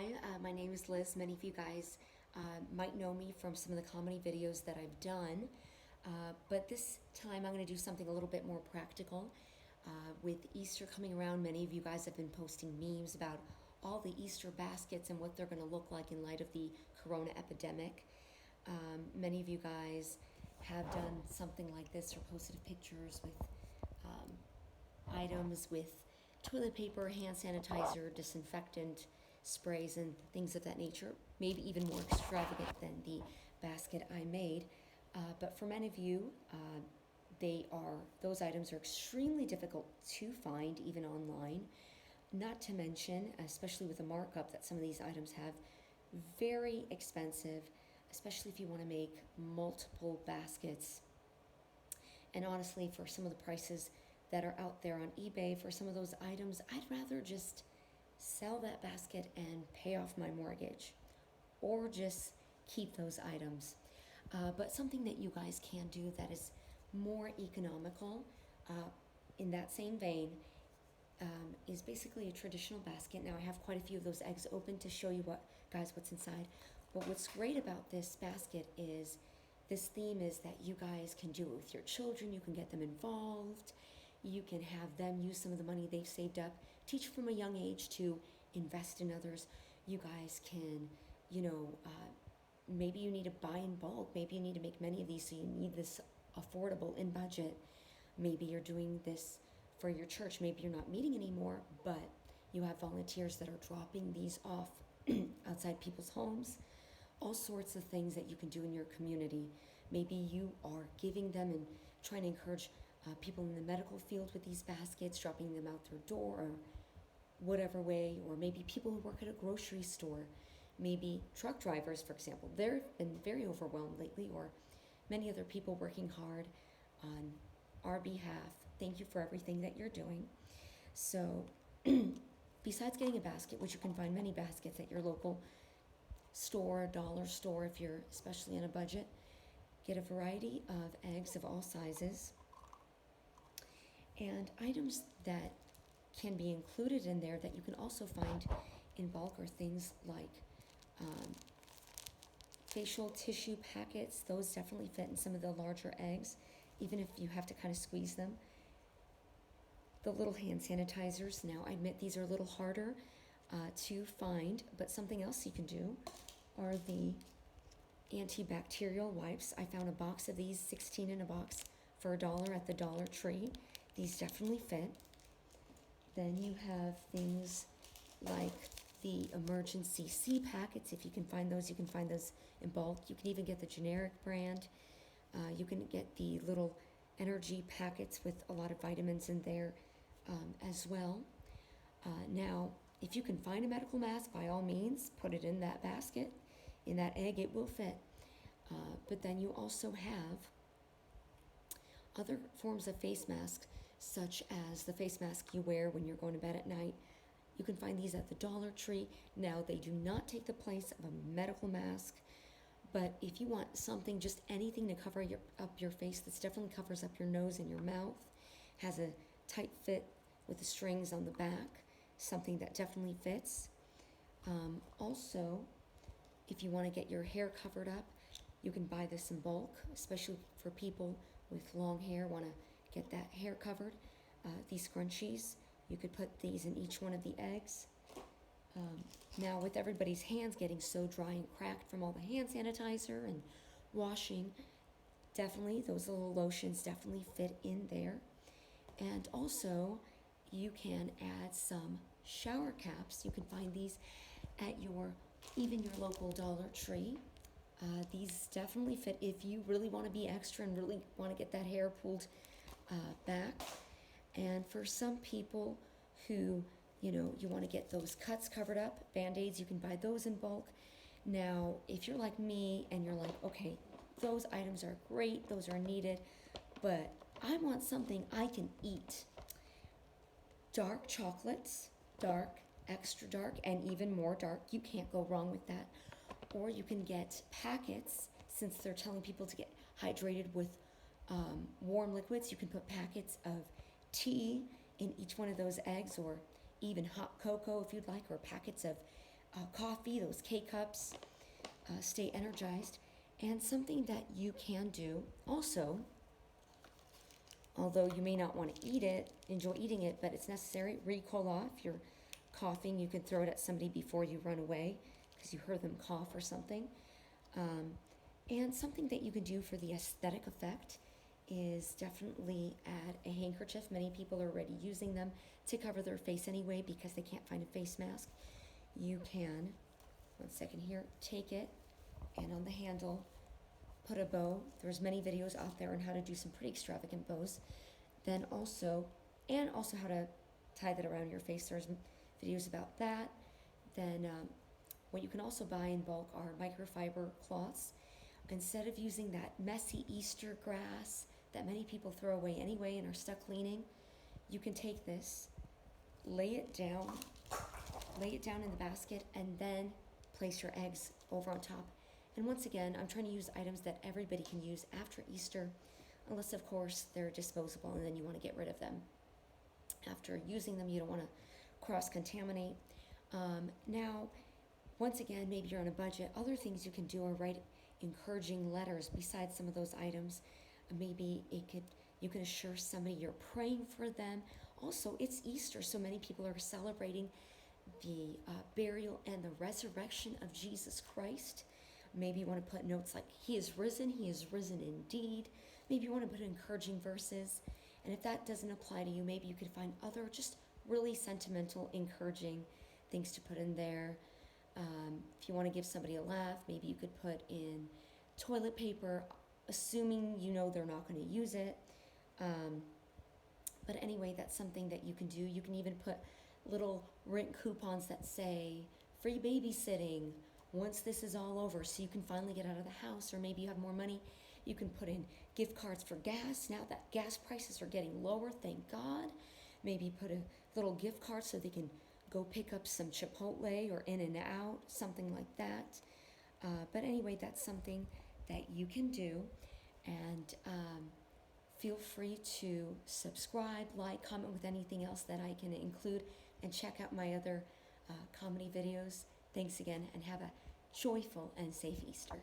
Hi, my name is Liz. Many of you guys might know me from some of the comedy videos that I've done, but this time I'm going to do something a little bit more practical. With Easter coming around, many of you guys have been posting memes about all the Easter baskets and what they're going to look like in light of the corona epidemic. Many of you guys have done something like this or posted pictures with items with toilet paper, hand sanitizer, disinfectant, sprays, and things of that nature, maybe even more extravagant than the basket I made. But for many of you, those items are extremely difficult to find, even online. Not to mention, especially with the markup that some of these items have, very expensive, especially if you want to make multiple baskets. And honestly, for some of the prices that are out there on eBay for some of those items, I'd rather just sell that basket and pay off my mortgage, or just keep those items. But something that you guys can do that is more economical, in that same vein, is basically a traditional basket. Now I have quite a few of those eggs open to show you what's inside. But what's great about this basket is this theme is that you guys can do it with your children. You can get them involved. You can have them use some of the money they've saved up. Teach from a young age to invest in others. You guys can, maybe you need to buy in bulk. Maybe you need to make many of these, so you need this affordable in budget. Maybe you're doing this for your church. Maybe you're not meeting anymore, but you have volunteers that are dropping these off outside people's homes. All sorts of things that you can do in your community. Maybe you are giving them and trying to encourage people in the medical field with these baskets, dropping them out their door, or whatever way. Or maybe people who work at a grocery store, maybe truck drivers, for example. They've been very overwhelmed lately, or many other people working hard on our behalf. Thank you for everything that you're doing. So besides getting a basket, which you can find many baskets at your local store, dollar store, if you're especially on a budget, get a variety of eggs of all sizes. And items that can be included in there that you can also find in bulk are things like facial tissue packets. Those definitely fit in some of the larger eggs, even if you have to kind of squeeze them. The little hand sanitizers, now I admit these are a little harder to find, but something else you can do are the antibacterial wipes. I found a box of these, 16 in a box, for $1 at the Dollar Tree. These definitely fit. Then you have things like the emergency C packets. If you can find those, you can find those in bulk. You can even get the generic brand. You can get the little energy packets with a lot of vitamins in there as well. Now, if you can find a medical mask, by all means, put it in that basket. In that egg, it will fit. But then you also have other forms of face masks, such as the face mask you wear when you're going to bed at night. You can find these at the Dollar Tree. Now, they do not take the place of a medical mask, but if you want something, just anything to cover up your face, this definitely covers up your nose and your mouth, has a tight fit with the strings on the back, something that definitely fits. Also, if you want to get your hair covered up, you can buy this in bulk, especially for people with long hair, want to get that hair covered. These scrunchies, you could put these in each one of the eggs. Now, with everybody's hands getting so dry and cracked from all the hand sanitizer and washing, definitely those little lotions definitely fit in there. And also, you can add some shower caps. You can find these at even your local Dollar Tree. These definitely fit if you really want to be extra and really want to get that hair pulled back. And for some people who, you want to get those cuts covered up, Band-Aids, you can buy those in bulk. Now, if you're like me and you're like, okay, those items are great, those are needed, but I want something I can eat. Dark chocolates, dark, extra dark, and even more dark. You can't go wrong with that. Or you can get packets, since they're telling people to get hydrated with warm liquids. You can put packets of tea in each one of those eggs, or even hot cocoa if you'd like, or packets of coffee, those K-cups, stay energized. And something that you can do also, although you may not want to enjoy eating it, but it's necessary, read cola. If you're coughing, you can throw it at somebody before you run away because you heard them cough or something. And something that you can do for the aesthetic effect is definitely add a handkerchief. Many people are already using them to cover their face anyway because they can't find a face mask. You can, one second here, take it and on the handle put a bow. There's many videos out there on how to do some pretty extravagant bows. Then also, and also how to tie that around your face. There's videos about that. Then what you can also buy in bulk are microfiber cloths. Instead of using that messy Easter grass that many people throw away anyway and are stuck cleaning, you can take this, lay it down in the basket, and then place your eggs over on top. And once again, I'm trying to use items that everybody can use after Easter, unless of course they're disposable and then you want to get rid of them. After using them, you don't want to cross-contaminate. Now, once again, maybe you're on a budget. Other things you can do are write encouraging letters besides some of those items. Maybe you can assure somebody you're praying for them. Also, it's Easter, so many people are celebrating the burial and the resurrection of Jesus Christ. Maybe you want to put notes like, He is risen indeed. Maybe you want to put encouraging verses. And if that doesn't apply to you, maybe you could find other just really sentimental, encouraging things to put in there. If you want to give somebody a laugh, maybe you could put in toilet paper, assuming you know they're not going to use it. But anyway, that's something that you can do. You can even put little rent coupons that say free babysitting once this is all over, so you can finally get out of the house, or maybe you have more money. You can put in gift cards for gas. Now that gas prices are getting lower, thank God. Maybe put a little gift card so they can go pick up some Chipotle or In-N-Out, something like that. But anyway, that's something that you can do. And feel free to subscribe, like, comment with anything else that I can include, and check out my other comedy videos. Thanks again, and have a joyful and safe Easter.